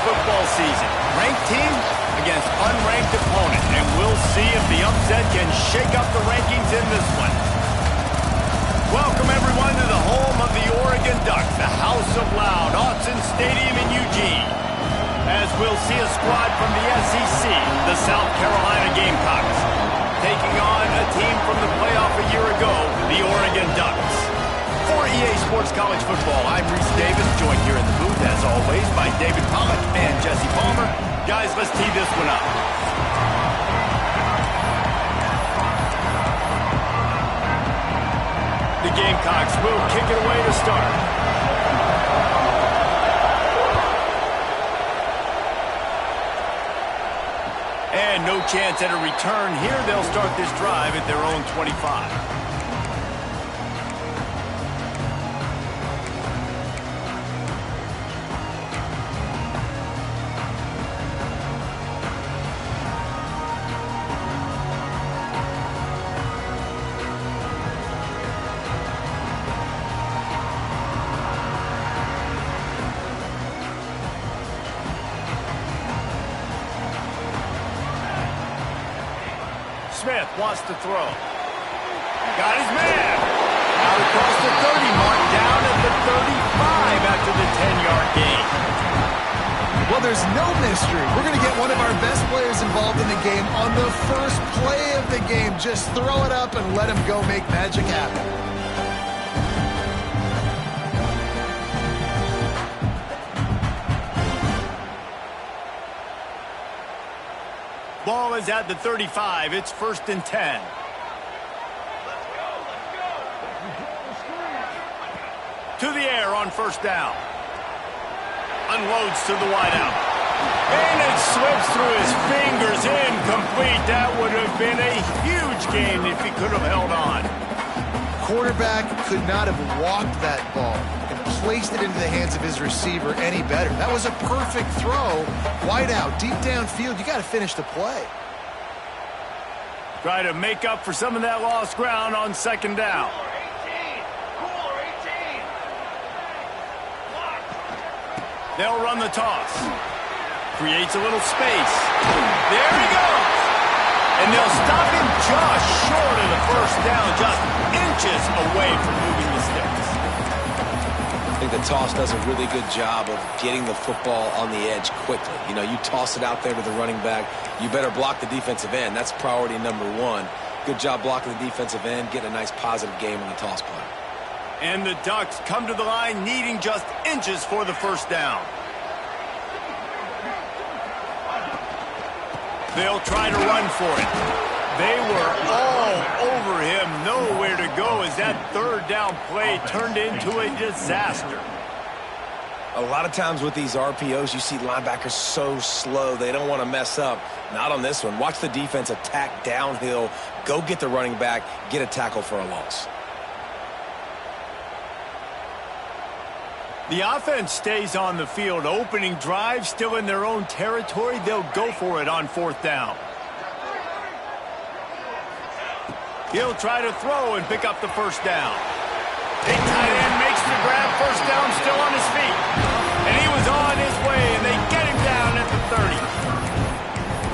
football season. Ranked team against unranked opponent. And we'll see if the upset can shake up the rankings in this one. Welcome, everyone, to the home of the Oregon Ducks, the House of Loud, Autzen Stadium in Eugene. As we'll see a squad from the SEC, the South Carolina Gamecocks, taking on a team from the playoff a year ago, the Oregon Ducks. For EA Sports College Football, I'm Reese Davis, joined here in the booth, as always, by David Pollack and Jesse Palmer. Guys, let's tee this one up. The Gamecocks will kick it away to start. And no chance at a return here. They'll start this drive at their own 25. Smith wants to throw. Got his man. Out across the 30 mark, down at the 35 after the 10-yard gain. Well, there's no mystery. We're going to get one of our best players involved in the game on the first play of the game. Just throw it up and let him go make magic happen. Ball is at the 35. It's 1st and 10. To the air on 1st down. Unloads to the wideout. And it slips through his fingers. Incomplete. That would have been a huge gain if he could have held on. Quarterback could not have walked that ball and placed it into the hands of his receiver any better. That was a perfect throw. Wide out, deep downfield. You got to finish the play. Try to make up for some of that lost ground on 2nd down. They'll run the toss. Creates a little space. There he goes. And they'll stop him just short of the 1st down, just inches away from moving the sticks. I think the toss does a really good job of getting the football on the edge quickly. You know, you toss it out there to the running back, you better block the defensive end. That's priority number 1. Good job blocking the defensive end, getting a nice positive game on the toss play. And the Ducks come to the line needing just inches for the 1st down. They'll try to run for it. They were all over him, nowhere to go as that 3rd down play turned into a disaster. A lot of times with these RPOs, you see linebackers so slow, they don't want to mess up. Not on this one. Watch the defense attack downhill, go get the running back, get a tackle for a loss. The offense stays on the field. Opening drive, still in their own territory. They'll go for it on 4th down. He'll try to throw and pick up the 1st down. Big tight end makes the grab. 1st down, still on his feet. And he was on his way, and they get him down at the 30.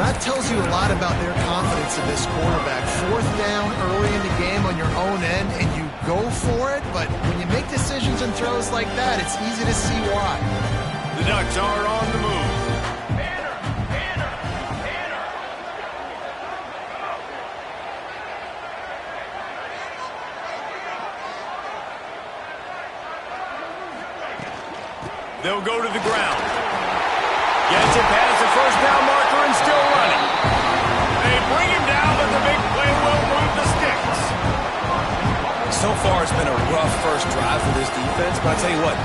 That tells you a lot about their confidence in this quarterback. 4th down early in the game on your own end, and you go for it, but when you make decisions and throws like that, it's easy to see why. The Ducks are on the move. They'll go to the ground. Gets it past the 1st down marker and still running. They bring him down, but the big play will move the sticks. So far, it's been a rough first drive for this defense, but I tell you what,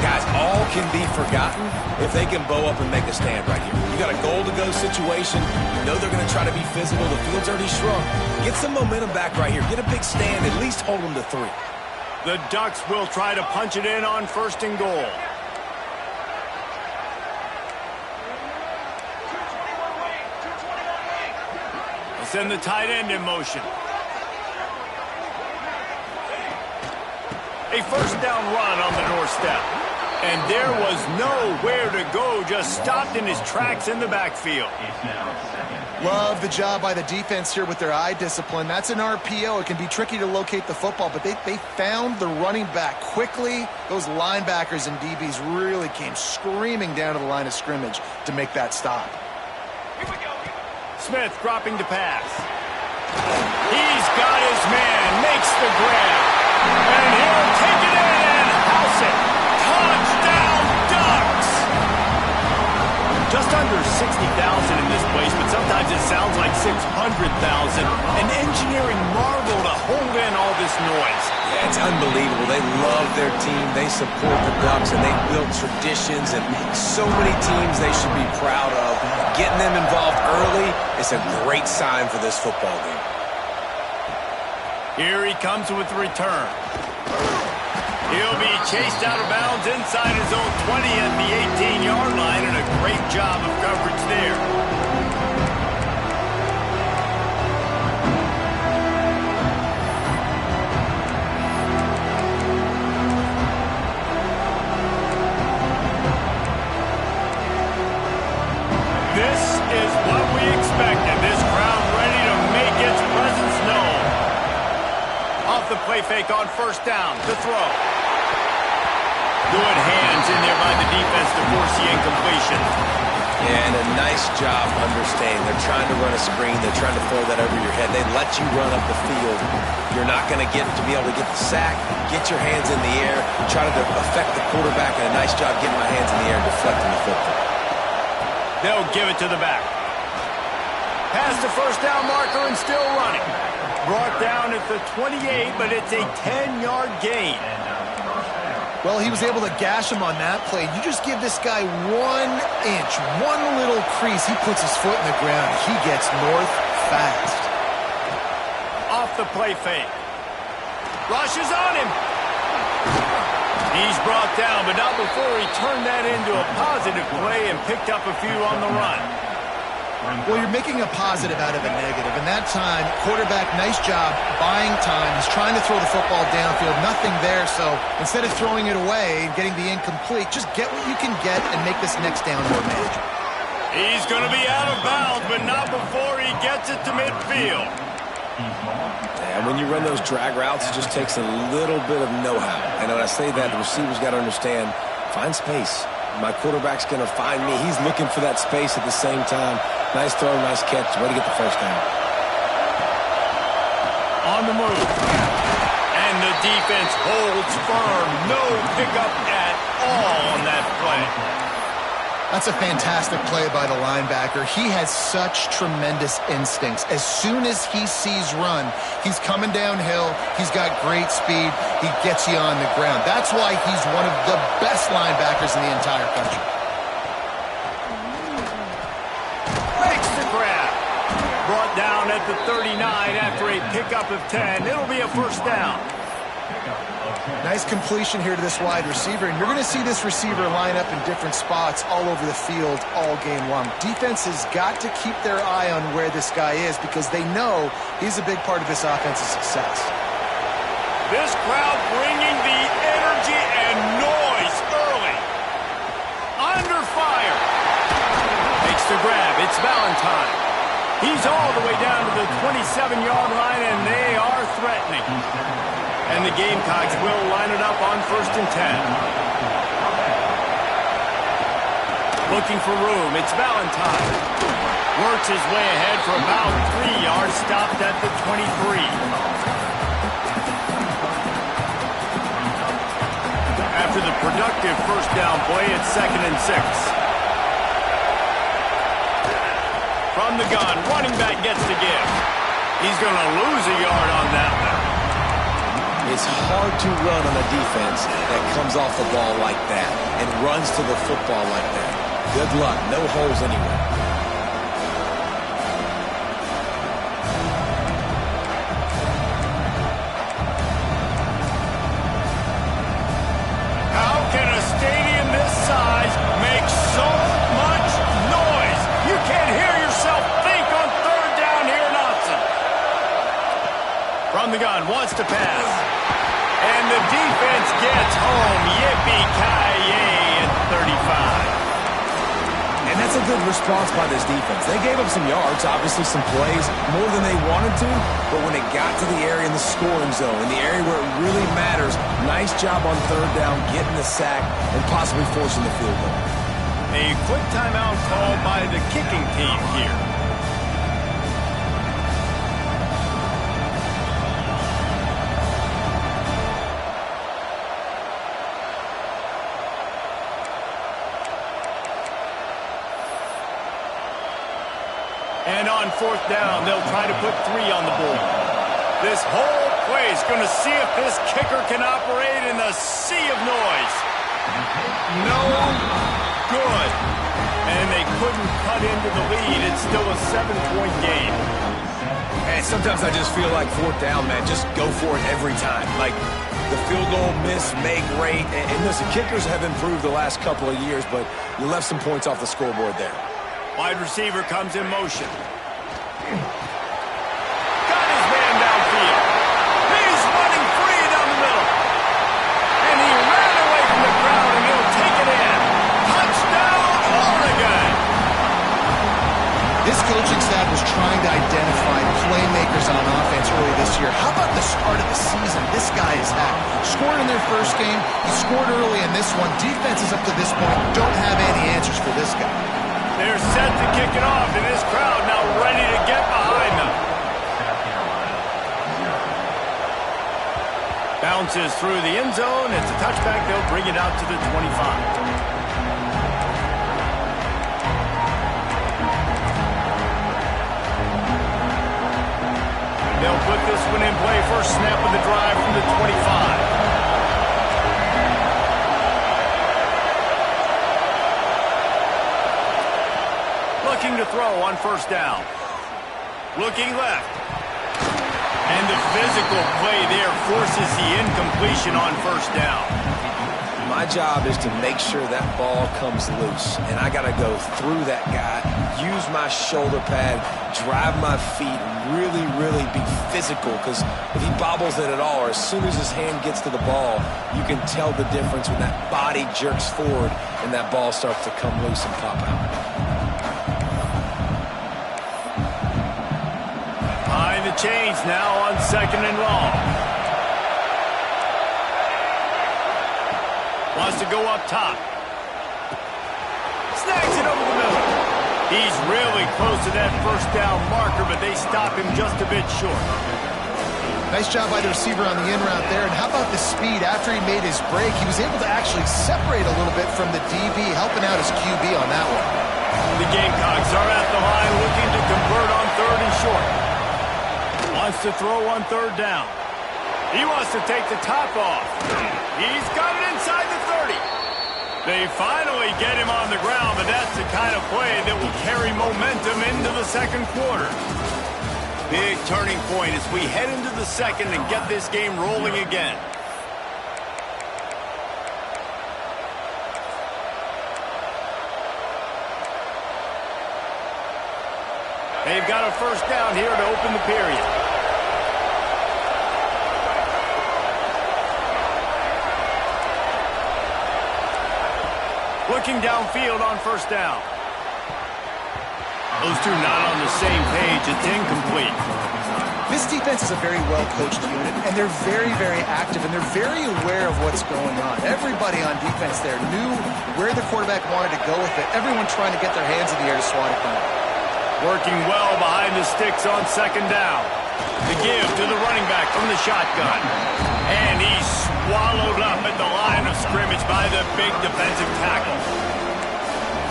guys, all can be forgotten if they can bow up and make a stand right here. You got a goal-to-go situation. You know they're going to try to be physical. The field's already shrunk. Get some momentum back right here. Get a big stand. At least hold them to 3. The Ducks will try to punch it in on 1st and goal. Send the tight end in motion. A 1st down run on the doorstep. And there was nowhere to go, just stopped in his tracks in the backfield. Love the job by the defense here with their eye discipline. That's an RPO. It can be tricky to locate the football, but they found the running back quickly. Those linebackers and DBs really came screaming down to the line of scrimmage to make that stop. Smith dropping to pass. He's got his man, makes the grab. And he'll take it in and house it. Touchdown, Ducks! Just under 60,000 in this place, but sometimes it sounds like 600,000. An engineering marvel to hold in all this noise. Yeah, it's unbelievable. They love their team. They support the Ducks, and they've built traditions, and so many teams they should be proud of. Getting them involved early is a great sign for this football game. Here he comes with the return. He'll be chased out of bounds inside his own 20 at the 18-yard line, and a great job of coverage there. This is what we expected. This crowd ready to make its presence known. Off the play fake on first down. The throw. Good hands in there by the defense to force the incompletion. Yeah, and a nice job understanding. They're trying to run a screen. They're trying to throw that over your head. They let you run up the field. You're not going to be able to get the sack, get your hands in the air, try to affect the quarterback, and a nice job getting my hands in the air and deflecting the football. They'll give it to the back. Past the first down marker and still running. Brought down at the 28, but it's a 10-yard gain. Well, he was able to gash him on that play. You just give this guy 1 inch, one little crease. He puts his foot in the ground. He gets north fast. Off the play fake. Rushes on him. He's brought down, but not before he turned that into a positive play and picked up a few on the run. Well, you're making a positive out of a negative. And that time, quarterback, nice job, buying time. He's trying to throw the football downfield. Nothing there, so instead of throwing it away and getting the incomplete, just get what you can get and make this next down more manageable. He's going to be out of bounds, but not before he gets it to midfield. And when you run those drag routes, it just takes a little bit of know-how. And when I say that, the receiver's got to understand, find space. My quarterback's going to find me. He's looking for that space at the same time. Nice throw, nice catch. Way to get the first down. On the move. And the defense holds firm. No pickup at all on that play. That's a fantastic play by the linebacker. He has such tremendous instincts. As soon as he sees run, he's coming downhill. He's got great speed. He gets you on the ground. That's why he's one of the best linebackers in the entire country. Makes the grab. Brought down at the 39 after a pickup of 10. It'll be a first down. Nice completion here to this wide receiver, and you're going to see this receiver line up in different spots all over the field all game long. Defense has got to keep their eye on where this guy is because they know he's a big part of this offense's success. This crowd bringing the energy and noise early. Under fire. Makes the grab. It's Valentine. He's all the way down to the 27-yard line, and they are threatening. And the Gamecocks will line it up on 1st and 10. Looking for room. It's Valentine. Works his way ahead for about 3 yards. Stopped at the 23. After the productive first down play, it's 2nd and 6. From the gun, running back gets the give. He's going to lose a yard on that one. It's hard to run on a defense that comes off the ball like that and runs to the football like that. Good luck. No holes anywhere. How can a stadium this size make so much noise? You can't hear yourself think on 3rd down here in Austin. From the gun, wants to pass. And the defense gets home. Yippee-ki-yay. 35. And that's a good response by this defense. They gave up some yards, obviously some plays, more than they wanted to, but when it got to the area in the scoring zone, in the area where it really matters, nice job on third down, getting the sack, and possibly forcing the field goal. A quick timeout called by the kicking team here. And on fourth down, they'll try to put 3 on the board. This whole play is going to see if this kicker can operate in the sea of noise. No good. And they couldn't cut into the lead. It's still a 7-point game. And sometimes I just feel like fourth down, man, just go for it every time. Like the field goal miss, make great. And listen, kickers have improved the last couple of years, but you left some points off the scoreboard there. Wide receiver comes in motion. Got his man downfield. He's running free down the middle. And he ran away from the crowd, and he'll take it in. Touchdown, Oregon! This coaching staff was trying to identify playmakers on offense early this year. How about the start of the season this guy has had? Scored in their first game. He scored early in this one. Defenses up to this point don't have any answers for this guy. They're set to kick it off, and this crowd now ready to get behind them. Bounces through the end zone. It's a touchback. They'll bring it out to the 25. They'll put this one in play. First snap of the drive from the 25. Looking to throw on first down. Looking left. And the physical play there forces the incompletion on first down. My job is to make sure that ball comes loose. And I got to go through that guy, use my shoulder pad, drive my feet, really, really be physical. Because if he bobbles it at all, or as soon as his hand gets to the ball, you can tell the difference when that body jerks forward and that ball starts to come loose and pop out. Behind the chains now on second and long. Wants to go up top. Snags it over the middle. He's really close to that first down marker, but they stop him just a bit short. Nice job by the receiver on the in route there. And how about the speed? After he made his break, he was able to actually separate a little bit from the DB, helping out his QB on that one. The Gamecocks are at the line looking to convert on third and short. Wants to throw on third down. He wants to take the top off. He's got it inside the 30. They finally get him on the ground, but that's the kind of play that will carry momentum into the second quarter. Big turning point as we head into the second and get this game rolling again. They've got a first down here to open the period. Looking downfield on first down. Those two not on the same page. It's incomplete. This defense is a very well-coached unit, and they're very, very active, and they're very aware of what's going on. Everybody on defense there knew where the quarterback wanted to go with it. Everyone trying to get their hands in the air to swat it down. Working well behind the sticks on second down. The give to the running back from the shotgun. And he's swallowed up at the line of scrimmage by the big defensive tackle.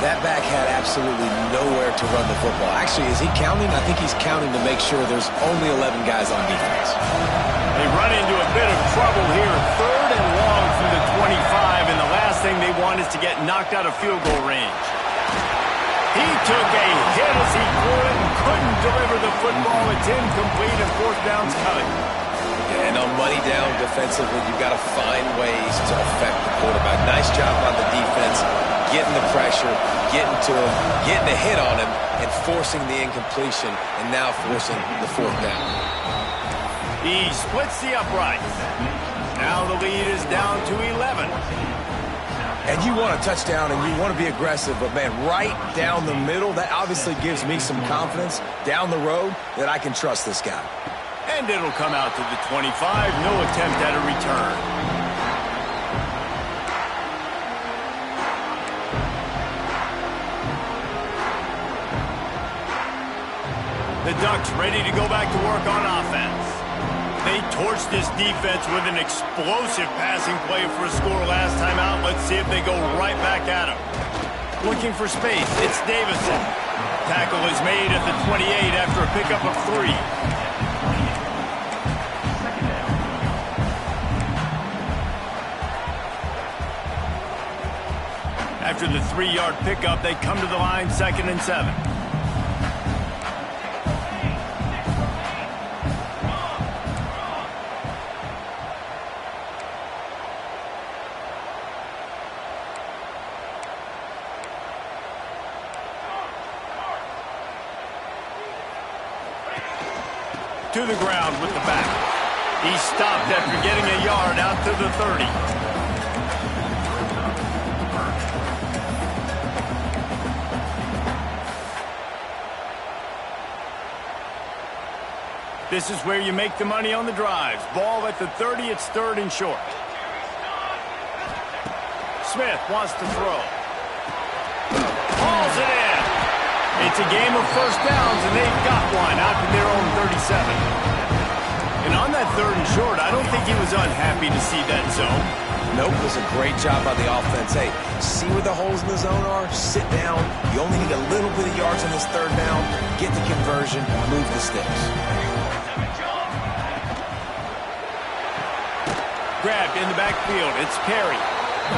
That back had absolutely nowhere to run the football. Actually, is he counting? I think he's counting to make sure there's only 11 guys on defense. They run into a bit of trouble here. Third and long from the 25, and the last thing they want is to get knocked out of field goal range. He took a hit as he couldn't deliver the football. It's incomplete, and fourth down's coming. And on money down defensively, you've got to find ways to affect the quarterback. Nice job on the defense, getting the pressure, getting to him, getting a hit on him, and forcing the incompletion, and now forcing the fourth down. He splits the uprights. Now the lead is down to 11. And you want a touchdown and you want to be aggressive, but, man, right down the middle, that obviously gives me some confidence down the road that I can trust this guy. And it'll come out to the 25. No attempt at a return. The Ducks ready to go back to work on offense. They torched this defense with an explosive passing play for a score last time out. Let's see if they go right back at him. Looking for space, it's Davison. Tackle is made at the 28 after a pickup of 3. After the 3-yard pickup, they come to the line 2nd and 7. To the ground with the back. He stopped after getting a yard out to the 30. This is where you make the money on the drives. Ball at the 30, it's 3rd and short. Smith wants to throw. Hauls it in. It's a game of first downs, and they've got one out to their own 37. And on that 3rd and short, I don't think he was unhappy to see that zone. Nope, it was a great job by the offense. Hey, see where the holes in the zone are? Sit down. You only need a little bit of yards on this 3rd down. Get the conversion. Move the sticks. Grabbed in the backfield. It's Perry.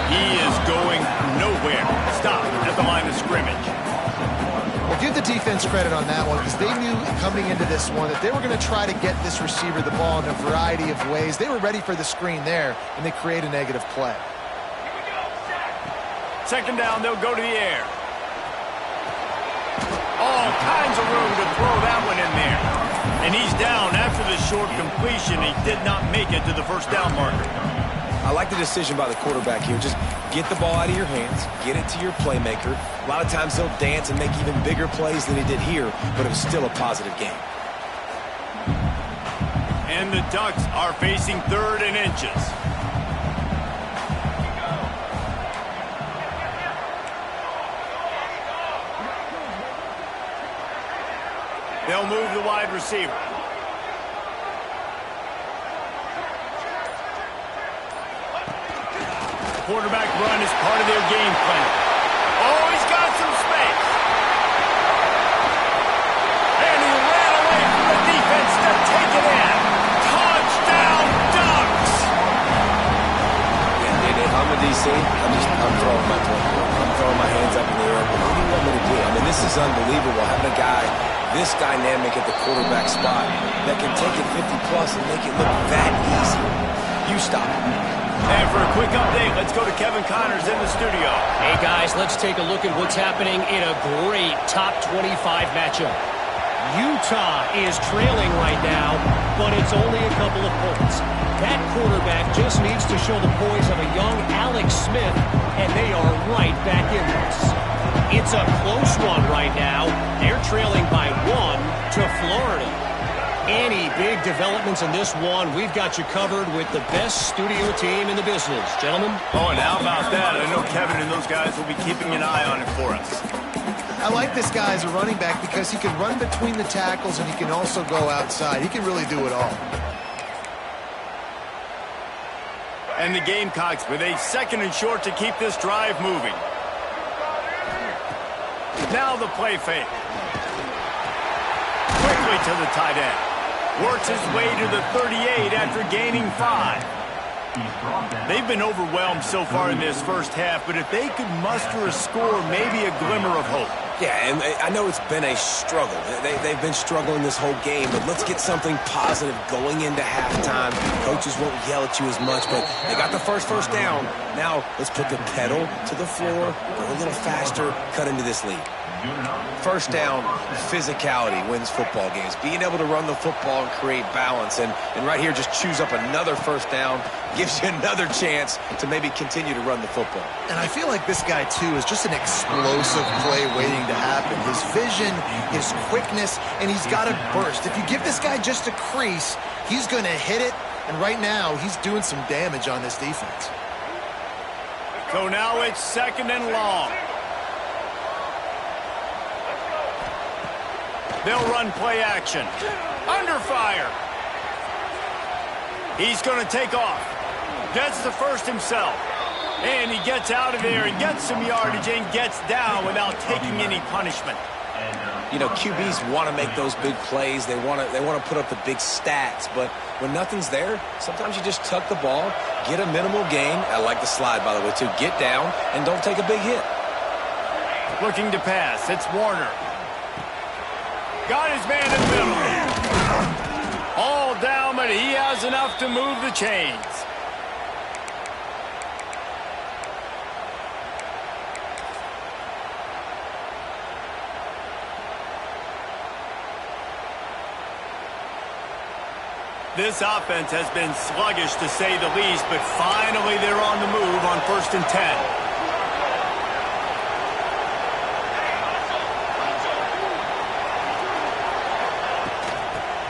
He is going nowhere. Stop at the line of scrimmage. Well, give the defense credit on that one because they knew coming into this one that they were going to try to get this receiver the ball in a variety of ways. They were ready for the screen there, and they create a negative play. 2nd down, they'll go to the air. All kinds of room to throw that one in there. And he's down after the short completion. He did not make it to the 1st down marker. I like the decision by the quarterback here. Just get the ball out of your hands, get it to your playmaker. A lot of times he'll dance and make even bigger plays than he did here, but it was still a positive game. And the Ducks are facing 3rd and inches. They'll move the wide receiver. Quarterback run is part of their game plan. Oh, he's got some space. And he ran away from the defense to take it in. Touchdown, Ducks! Yeah, if I'm a DC, I'm throwing my I'm throwing my hands up in the air. But what do you want me to do? I mean, this is unbelievable. Having a guy this dynamic at the quarterback spot that can take it 50-plus and make it look that easy. You stop it. And for a quick update, let's go to Kevin Connors in the studio. Hey, guys, let's take a look at what's happening in a great top 25 matchup. Utah is trailing right now, but it's only a couple of points. That quarterback just needs to show the poise of a young Alex Smith, and they are right back in this. It's a close one right now. They're trailing by 1 to Florida. Any big developments in this one, we've got you covered with the best studio team in the business. Gentlemen? Oh, and how about that? I know Kevin and those guys will be keeping an eye on it for us. I like this guy as a running back because he can run between the tackles and he can also go outside. He can really do it all. And the Gamecocks with a 2nd and short to keep this drive moving. Now the play fake. Quickly to the tight end. Works his way to the 38 after gaining 5. They've been overwhelmed so far in this first half, but if they could muster a score, maybe a glimmer of hope. Yeah, and I know it's been a struggle. They've been struggling this whole game, but let's get something positive going into halftime. Coaches won't yell at you as much, but they got the first down. Now let's put the pedal to the floor, go a little faster, cut into this lead. First down, physicality wins football games. Being able to run the football and create balance. And right here, just choose up another first down, gives you another chance to maybe continue to run the football. And I feel like this guy, too, is just an explosive play waiting to happen. His vision, his quickness, and he's got a burst. If you give this guy just a crease, he's going to hit it. And right now, he's doing some damage on this defense. So now it's 2nd and long. They'll run play action. Under fire. He's going to take off. Gets the first himself. And he gets out of there and gets some yardage and gets down without taking any punishment. You know, QBs want to make those big plays. They want to put up the big stats. But when nothing's there, sometimes you just tuck the ball, get a minimal gain. I like the slide, by the way, too. Get down and don't take a big hit. Looking to pass. It's Warner. Got his man in the middle. All down, but he has enough to move the chains. This offense has been sluggish, to say the least, but finally they're on the move on 1st and 10.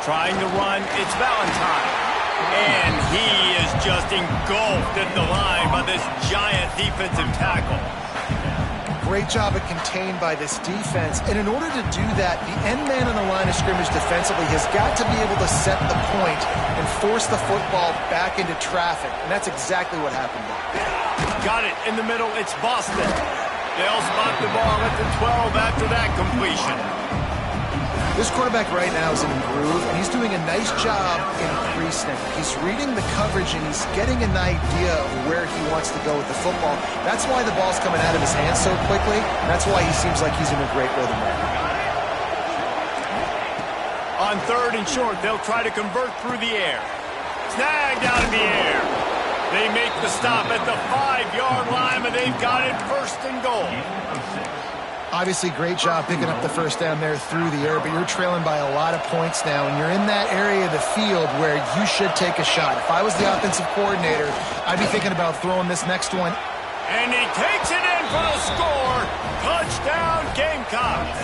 Trying to run, it's Valentine. And he is just engulfed at the line by this giant defensive tackle. Great job at contained by this defense. And in order to do that, the end man on the line of scrimmage defensively has got to be able to set the point and force the football back into traffic. And that's exactly what happened there. Got it in the middle. It's Boston. They'll spot the ball at the 12 after that completion. This quarterback right now is in a groove, and he's doing a nice job in pre-snap. He's reading the coverage, and he's getting an idea of where he wants to go with the football. That's why the ball's coming out of his hands so quickly, and that's why he seems like he's in a great rhythm right now. On 3rd and short, they'll try to convert through the air. Snagged out of the air. They make the stop at the 5-yard line, but they've got it 1st and goal. Obviously, great job picking up the first down there through the air, but you're trailing by a lot of points now, and you're in that area of the field where you should take a shot. If I was the offensive coordinator, I'd be thinking about throwing this next one. And he takes it in for the score. Touchdown, Gamecocks.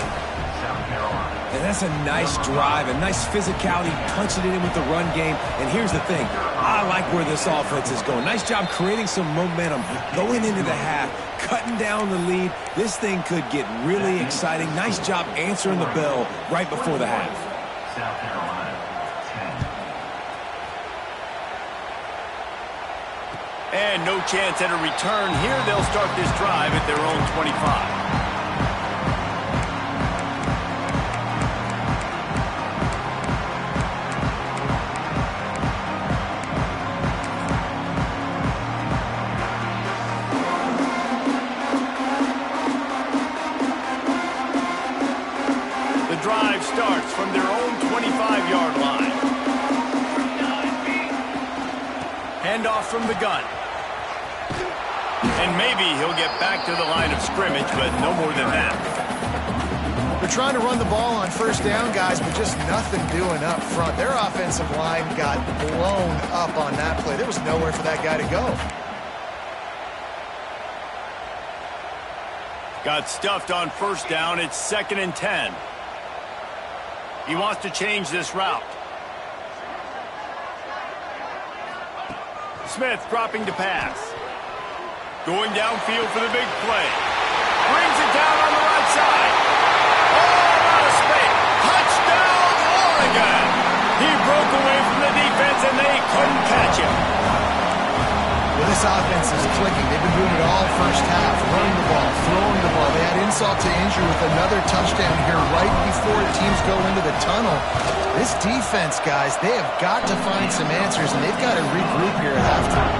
And that's a nice drive, a nice physicality, punching it in with the run game. And here's the thing. I like where this offense is going. Nice job creating some momentum, going into the half, cutting down the lead. This thing could get really exciting. Nice job answering the bell right before the half. And no chance at a return here. They'll start this drive at their own 25. Drive starts from their own 25-yard line. Handoff from the gun. And maybe he'll get back to the line of scrimmage, but no more than that. They're trying to run the ball on 1st down, guys, but just nothing doing up front. Their offensive line got blown up on that play. There was nowhere for that guy to go. Got stuffed on 1st down. It's 2nd and 10. He wants to change this route. Smith dropping to pass. Going downfield for the big play. Brings it down on the right side. All out of space. Touchdown, Oregon. He broke away from the defense and they couldn't catch him. Well, this offense is clicking. They've been doing it all 1st half. Running the ball, throwing the ball. They had insult to injury with another touchdown here right before teams go into the tunnel. This defense, guys, they have got to find some answers, and they've got to regroup here at halftime.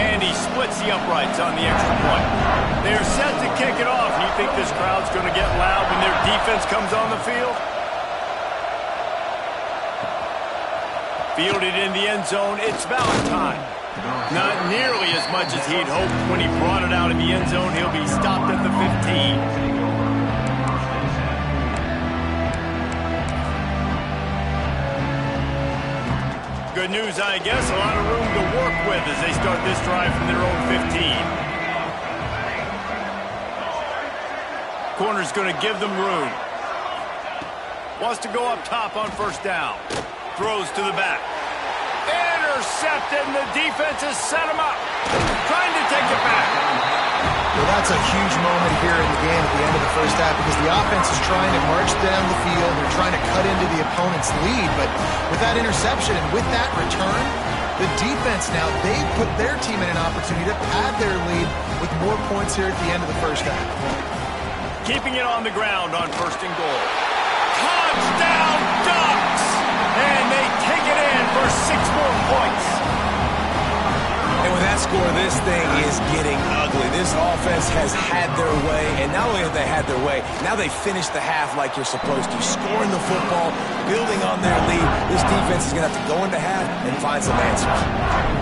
And he splits the uprights on the extra point. They're set to kick it off, and you think this crowd's going to get loud when their defense comes on the field? Fielded in the end zone, it's Valentine. Not nearly as much as he'd hoped when he brought it out in the end zone. He'll be stopped at the 15. Good news, I guess. A lot of room to work with as they start this drive from their own 15. Corner's going to give them room. Wants to go up top on first down. Throws to the back. Intercepted, and the defense has set him up. Trying to take it back. Well, that's a huge moment here in the game at the end of the first half because the offense is trying to march down the field. They're trying to cut into the opponent's lead, but with that interception and with that return, the defense now, they put their team in an opportunity to pad their lead with more points here at the end of the first half. Keeping it on the ground on first and goal. Touchdown Ducks! And they take it in for 6 more points. And with that score, this thing is getting ugly. This offense has had their way, and not only have they had their way, now they finish the half like you're supposed to, scoring the football, building on their lead. This defense is going to have to go into half and find some answers.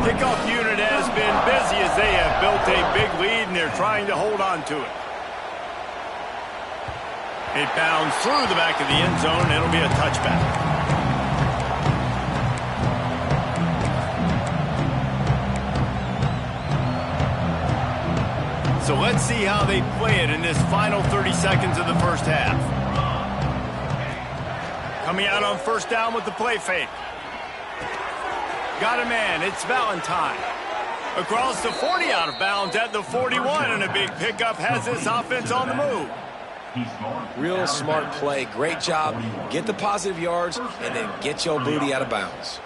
Kickoff unit has been busy as they have built a big lead, and they're trying to hold on to it. It bounds through the back of the end zone, and it'll be a touchback. So let's see how they play it in this final 30 seconds of the first half. Coming out on first down with the play fake. Got a man, it's Valentine. Across the 40, out of bounds at the 41, and a big pickup has this offense on the move. Real smart play, great job. Get the positive yards, and then get your booty out of bounds.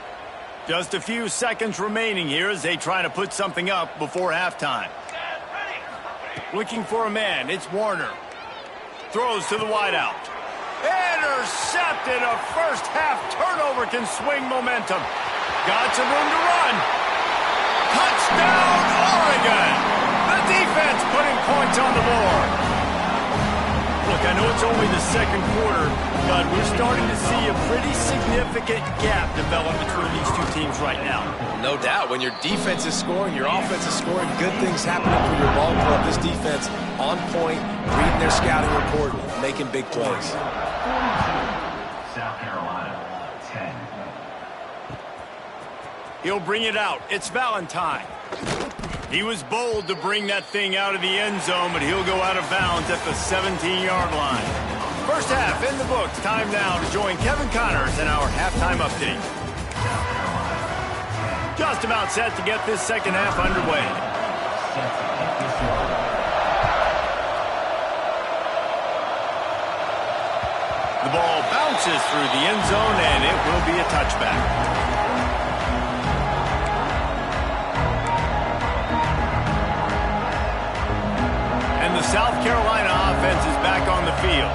Just a few seconds remaining here as they try to put something up before halftime. Looking for a man, it's Warner. Throws to the wideout. Intercepted, a first half turnover can swing momentum. Got some room to run. Touchdown, Oregon! The defense putting points on the board. Look, I know it's only the second quarter, but we're starting to see a pretty significant gap develop between these two teams right now. No doubt. When your defense is scoring, your offense is scoring, good things happening for your ball club. This defense on point, reading their scouting report, making big plays. South Carolina, 10. He'll bring it out. It's Valentine. He was bold to bring that thing out of the end zone, but he'll go out of bounds at the 17-yard line. First half in the books. Time now to join Kevin Connors in our halftime update. Just about set to get this second half underway. The ball bounces through the end zone, and it will be a touchback. The South Carolina offense is back on the field.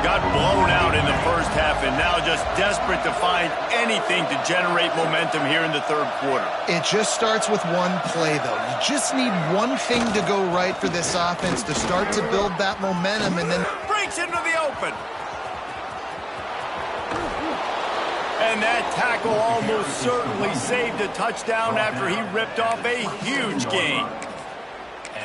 Got blown out in the first half and now just desperate to find anything to generate momentum here in the third quarter. It just starts with one play, though. You just need one thing to go right for this offense to start to build that momentum and then breaks into the open. And that tackle almost certainly saved a touchdown after he ripped off a huge gain.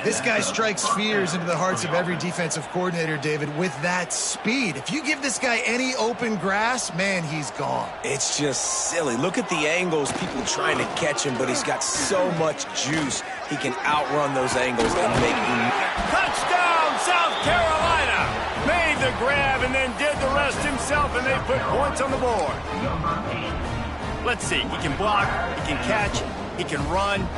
This guy strikes fears into the hearts of every defensive coordinator, David, with that speed. If you give this guy any open grass, man, he's gone. It's just silly. Look at the angles, people trying to catch him, but he's got so much juice. He can outrun those angles and make them. Touchdown, South Carolina! Made the grab and then did the rest himself, and they put points on the board. Let's see. He can block, he can catch, he can run.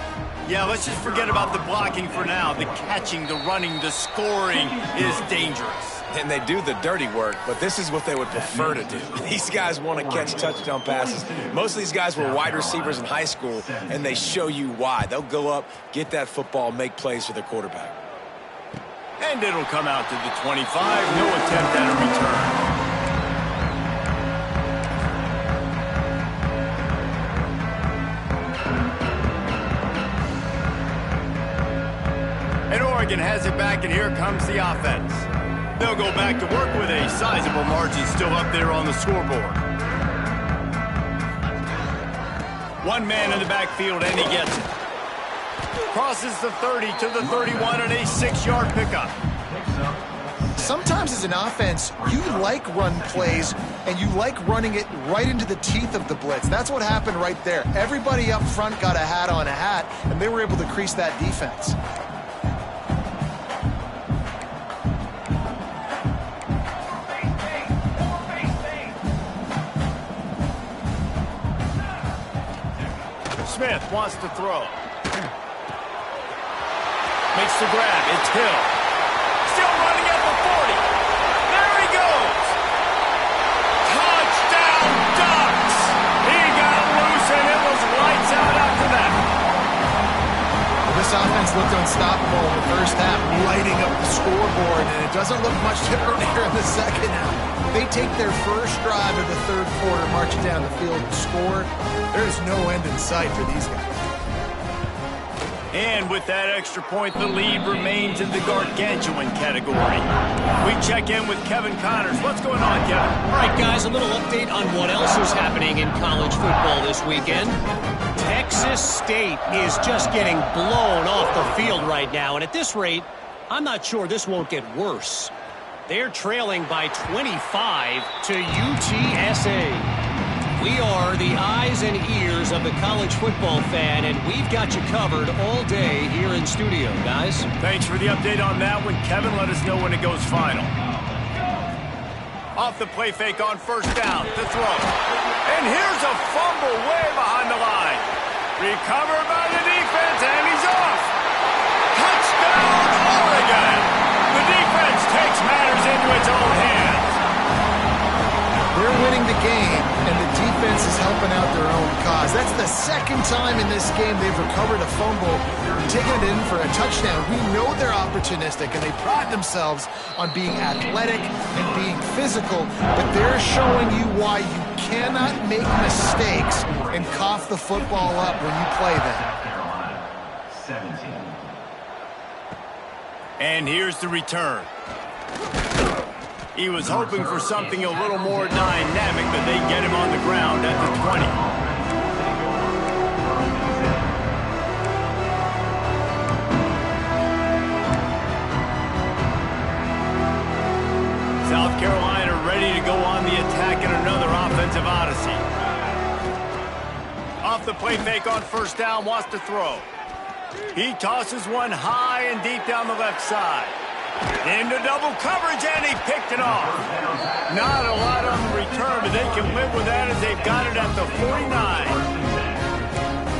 Yeah, let's just forget about the blocking for now. The catching, the running, the scoring is dangerous. And they do the dirty work, but this is what they would prefer to do. These guys want to catch touchdown passes. Most of these guys were wide receivers in high school, and they show you why. They'll go up, get that football, make plays for their quarterback. And it'll come out to the 25. No attempt at a return. And Oregon has it back, and here comes the offense. They'll go back to work with a sizable margin still up there on the scoreboard. One man in the backfield, and he gets it. Crosses the 30 to the 31 and a 6-yard pickup. Sometimes as an offense, you like run plays, and you like running it right into the teeth of the blitz. That's what happened right there. Everybody up front got a hat on a hat, and they were able to crease that defense. Smith wants to throw. Makes the grab. It's Hill. Still running at the 40. There he goes. Touchdown, Ducks. He got loose, and it was lights out after that. Well, this offense looked unstoppable in the first half, lighting up the scoreboard, and it doesn't look much different here in the second half. They take their first drive of the third quarter, march down the field and score. There is no end in sight for these guys. And with that extra point, the lead remains in the gargantuan category. We check in with Kevin Connors. What's going on, Kevin? All right, guys, a little update on what else is happening in college football this weekend. Texas State is just getting blown off the field right now, and at this rate, I'm not sure this won't get worse. They're trailing by 25 to UTSA. We are the eyes and ears of the college football fan, and we've got you covered all day here in studio, guys. Thanks for the update on that one, Kevin. Let us know when it goes final. Off the play fake on first down to throw. And here's a fumble way behind the line. Recovered by the defense, and he's off. Touchdown, Oregon. The defense takes matters into its own hands. They're winning the game, and the defense is helping out their own cause. That's the second time in this game they've recovered a fumble and taken it in for a touchdown. We know they're opportunistic, and they pride themselves on being athletic and being physical, but they're showing you why you cannot make mistakes and cough the football up when you play them. South Carolina, 17. And here's the return. He was hoping for something a little more dynamic, but they get him on the ground at the 20. South Carolina ready to go on the attack in another offensive odyssey. Off the play fake on first down, wants to throw. He tosses one high and deep down the left side. Into double coverage, and he picked it off. Not a lot on the return, but they can live with that as they've got it at the 49.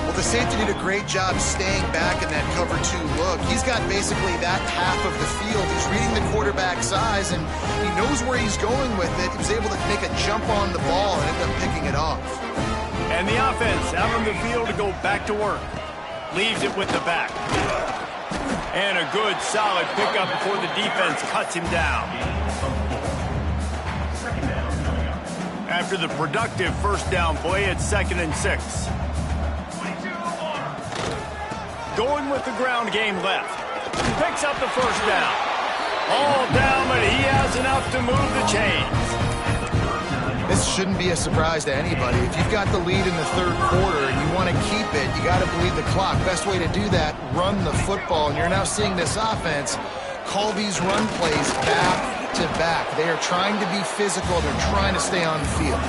Well, the safety did a great job staying back in that cover 2 look. He's got basically that half of the field. He's reading the quarterback's eyes, and he knows where he's going with it. He was able to make a jump on the ball and end up picking it off. And the offense out on the field to go back to work. Leaves it with the back. And a good, solid pickup before the defense cuts him down. After the productive first down play, it's 2nd and 6. Going with the ground game left. Picks up the first down. All down, but he has enough to move the chains. This shouldn't be a surprise to anybody. If you've got the lead in the third quarter and you want to keep it, you got to bleed the clock. Best way to do that, run the football. And you're now seeing this offense call these run plays back to back. They are trying to be physical. They're trying to stay on the field.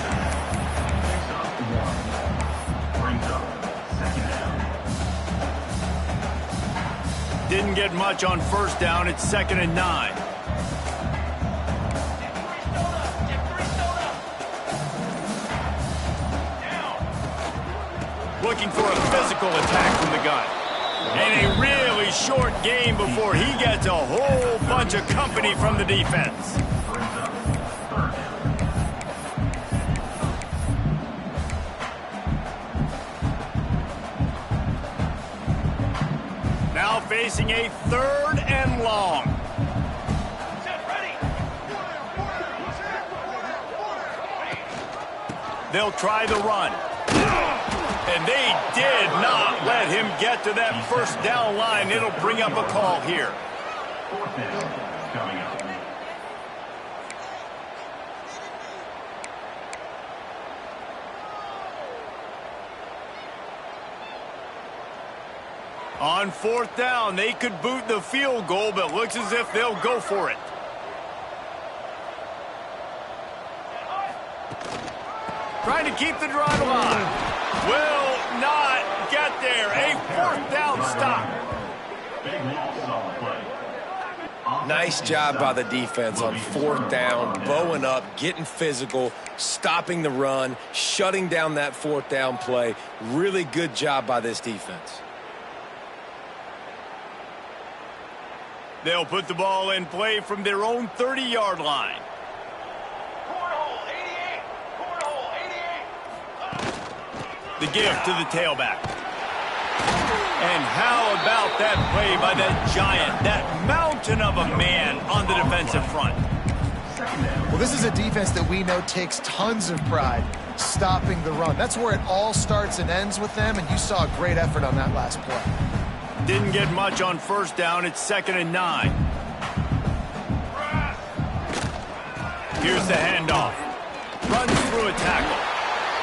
Didn't get much on first down. It's 2nd and 9. Looking for a physical attack from the gun. And a really short game before he gets a whole bunch of company from the defense. Now facing a 3rd and long. They'll try the run. And they did not let him get to that first down line. It'll bring up a call here. 4th down coming up. On fourth down, they could boot the field goal, but looks as if they'll go for it. Trying to keep the drive alive. Will not get there. A fourth down stop. Big loss on the play. Nice job by the defense on fourth down, bowing up, getting physical, stopping the run, shutting down that fourth down play. Really good job by this defense. They'll put the ball in play from their own 30-yard line. The give to the tailback. And how about that play by that giant, that mountain of a man on the defensive front? Well, this is a defense that we know takes tons of pride stopping the run. That's where it all starts and ends with them, and you saw a great effort on that last play. Didn't get much on first down. It's 2nd and 9. Here's the handoff. Runs through a tackle.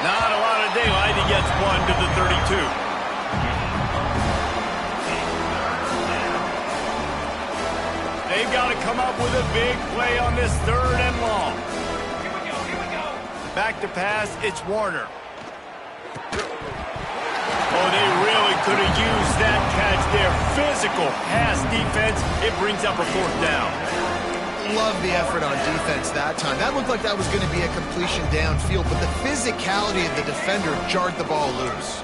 Not a lot of daylight. He gets one to the 32. They've got to come up with a big play on this 3rd and long. Here we go. Back to pass. It's Warner. Oh, they really could have used that catch there. Physical pass defense. It brings up a 4th down. Love the effort on defense that time. That looked like that was going to be a completion downfield, but the physicality of the defender jarred the ball loose.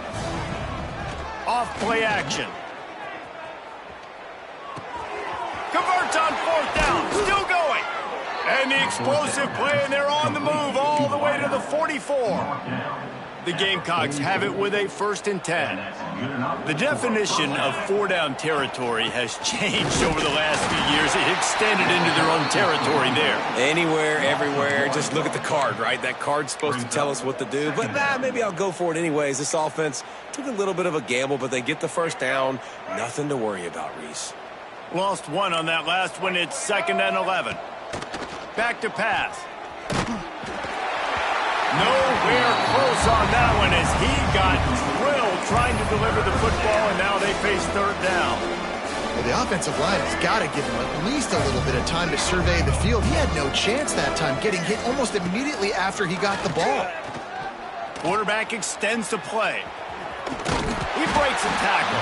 Off play action. Converts on 4th down. Still going. And the explosive play, and they're on the move all the way to the 44. The Gamecocks have it with a 1st and 10. The definition of 4-down territory has changed over the last few years. It extended into their own territory there. Anywhere, everywhere, just look at the card, right? That card's supposed to tell us what to do, but maybe I'll go for it anyways. This offense took a little bit of a gamble, but they get the 1st down. Nothing to worry about, Reese. Lost one on that last one. It's 2nd and 11. Back to pass. Nowhere close on that one as he got drilled trying to deliver the football, and now they face 3rd down. Well, the offensive line has got to give him at least a little bit of time to survey the field. He had no chance that time, getting hit almost immediately after he got the ball. Quarterback extends the play. He breaks a tackle.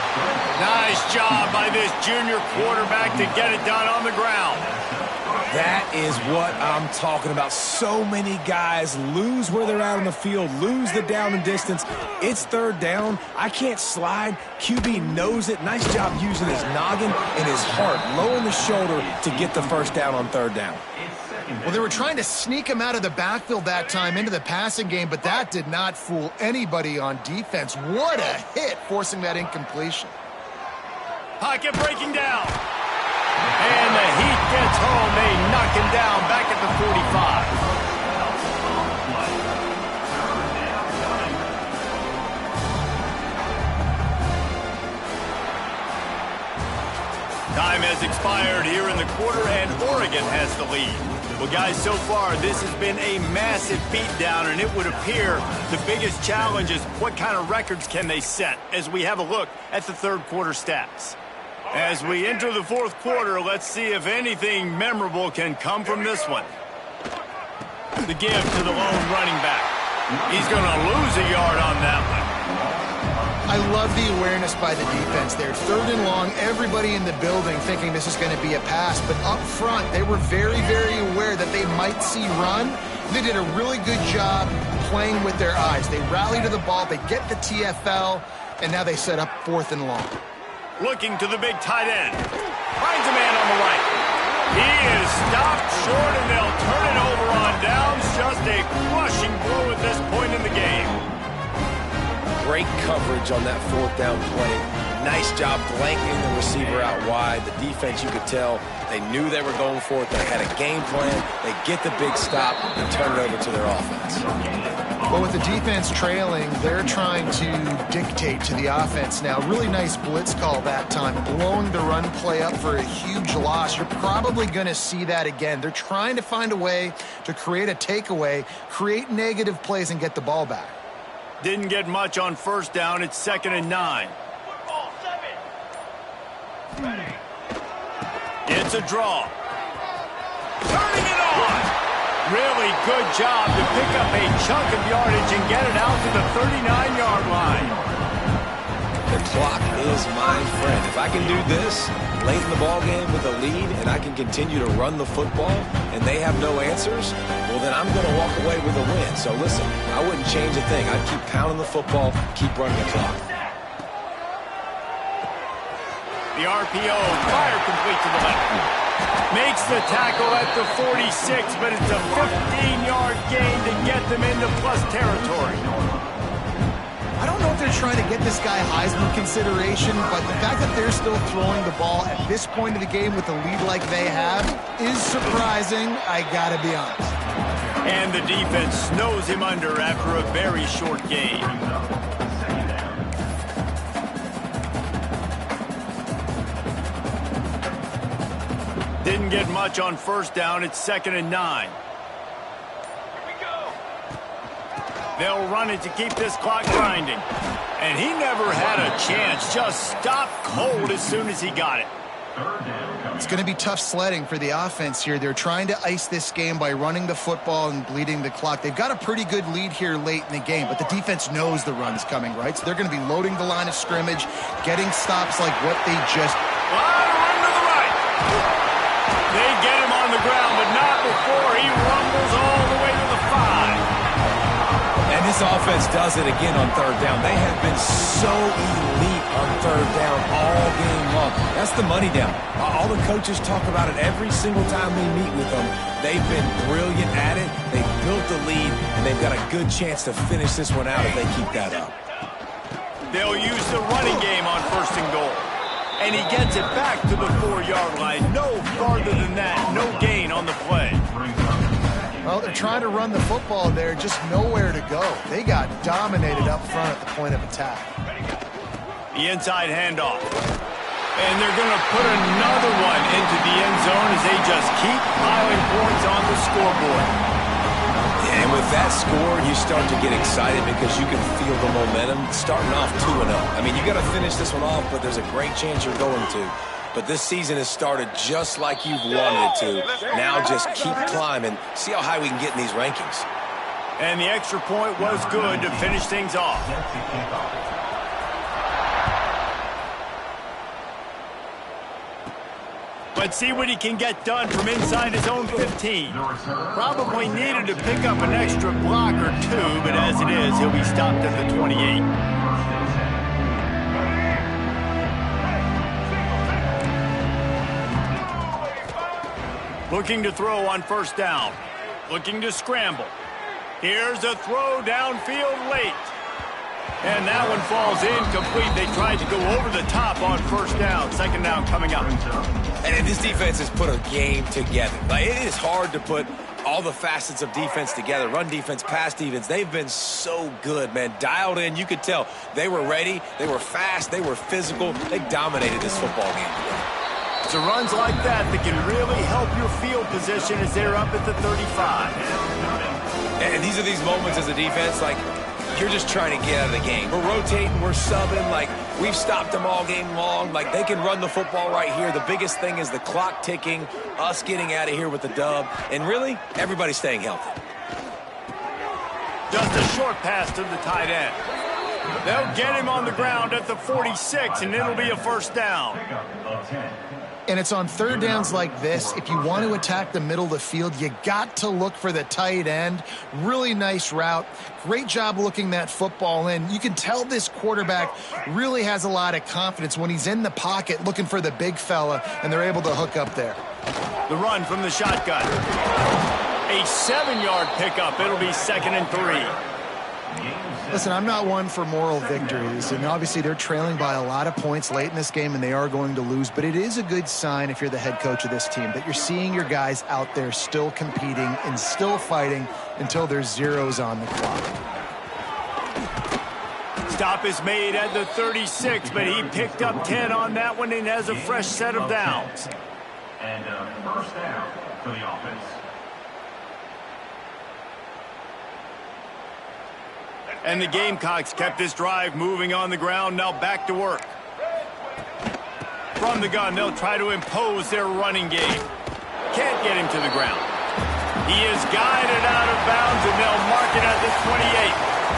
Nice job by this junior quarterback to get it done on the ground. That is what I'm talking about. So many guys lose where they're at on the field, lose the down and distance. It's 3rd down. I can't slide. QB knows it. Nice job using his noggin and his heart, lowering the shoulder to get the 1st down on 3rd down. Well, they were trying to sneak him out of the backfield that time into the passing game, but that did not fool anybody on defense. What a hit, forcing that incompletion. Pocket breaking down. And the Heat gets home. They knock him down back at the 45. Time has expired here in the quarter, and Oregon has the lead. Well, guys, so far, this has been a massive beatdown, and it would appear the biggest challenge is what kind of records can they set as we have a look at the 3rd quarter stats. As we enter the 4th quarter, let's see if anything memorable can come from this one. The give to the lone running back. He's going to lose a yard on that one. I love the awareness by the defense there. 3rd and long, everybody in the building thinking this is going to be a pass, but up front, they were very, very aware that they might see run. They did a really good job playing with their eyes. They rally to the ball, they get the TFL, and now they set up 4th and long. Looking to the big tight end. Finds a man on the right. He is stopped short, and they'll turn it over on downs. Just a crushing blow at this point in the game. Great coverage on that 4th down play. Nice job blanketing the receiver out wide. The defense, you could tell, they knew they were going for it. They had a game plan. They get the big stop and turn it over to their offense. But with the defense trailing, they're trying to dictate to the offense now. Really nice blitz call that time, blowing the run play up for a huge loss. You're probably going to see that again. They're trying to find a way to create a takeaway, create negative plays, and get the ball back. Didn't get much on 1st down. It's 2nd and 9. It's a draw. Turning it on. Really good job to pick up a chunk of yardage and get it out to the 39-yard line. The clock is my friend. If I can do this late in the ball game with a lead and I can continue to run the football and they have no answers, well, then I'm going to walk away with a win. So listen, I wouldn't change a thing. I'd keep pounding the football, keep running the clock. The RPO, fire complete to the left. Makes the tackle at the 46, but it's a 15-yard gain to get them into plus territory. I don't know if they're trying to get this guy Heisman consideration, but the fact that they're still throwing the ball at this point of the game with a lead like they have is surprising, I gotta be honest. And the defense snows him under after a very short game. Didn't get much on first down. It's 2nd and 9. They'll run it to keep this clock grinding. And he never had a chance. Just stopped cold as soon as he got it. It's going to be tough sledding for the offense here. They're trying to ice this game by running the football and bleeding the clock. They've got a pretty good lead here late in the game, but the defense knows the run's coming, right? So they're going to be loading the line of scrimmage, getting stops like what they just... Run to the right. They get him on the ground, but not before he rumbles all the way to the 5. And this offense does it again on third down. They have been so elite on third down all game long. That's the money down. All the coaches talk about it every single time we meet with them. They've been brilliant at it. They've built the lead, and they've got a good chance to finish this one out if they keep that up. They'll use the running game on 1st and goal. And he gets it back to the 4-yard line. No farther than that. No gain on the play. Well, they're trying to run the football there, just nowhere to go. They got dominated up front at the point of attack. The inside handoff. And they're going to put another one into the end zone as they just keep piling points on the scoreboard. And with that score, you start to get excited because you can feel the momentum starting off 2-0. I mean, you got to finish this one off, but there's a great chance you're going to. But this season has started just like you've wanted it to. Now just keep climbing. See how high we can get in these rankings. And the extra point was good to finish things off. Let's see what he can get done from inside his own 15. Probably needed to pick up an extra block or two, but as it is, he'll be stopped at the 28. Looking to throw on 1st down. Looking to scramble. Here's a throw downfield late. And that one falls incomplete. They tried to go over the top on 1st down. 2nd down coming up. And this defense has put a game together. Like, it is hard to put all the facets of defense together. Run defense, pass defense. They've been so good, man. Dialed in. You could tell they were ready. They were fast. They were physical. They dominated this football game today. It's runs like that that can really help your field position as they're up at the 35. And these are these moments as a defense, like, you're just trying to get out of the game. We're rotating, we're subbing, like, we've stopped them all game long. Like, they can run the football right here. The biggest thing is the clock ticking, us getting out of here with the dub, and really, everybody staying healthy. Just a short pass to the tight end. They'll get him on the ground at the 46, and it'll be a 1st down. And it's on 3rd downs like this. If you want to attack the middle of the field, you got to look for the tight end. Really nice route. Great job looking that football in. You can tell this quarterback really has a lot of confidence when he's in the pocket looking for the big fella, and they're able to hook up there. The run from the shotgun. A 7-yard pickup. It'll be 2nd and 3. Listen, I'm not one for moral victories, and obviously they're trailing by a lot of points late in this game, and they are going to lose, but it is a good sign if you're the head coach of this team that you're seeing your guys out there still competing and still fighting until there's zeros on the clock. Stop is made at the 36, but he picked up 10 on that one and has a fresh set of downs. And 1st down for the offense. And the Gamecocks kept this drive moving on the ground. Now back to work. From the gun, they'll try to impose their running game. Can't get him to the ground. He is guided out of bounds, and they'll mark it at the 28.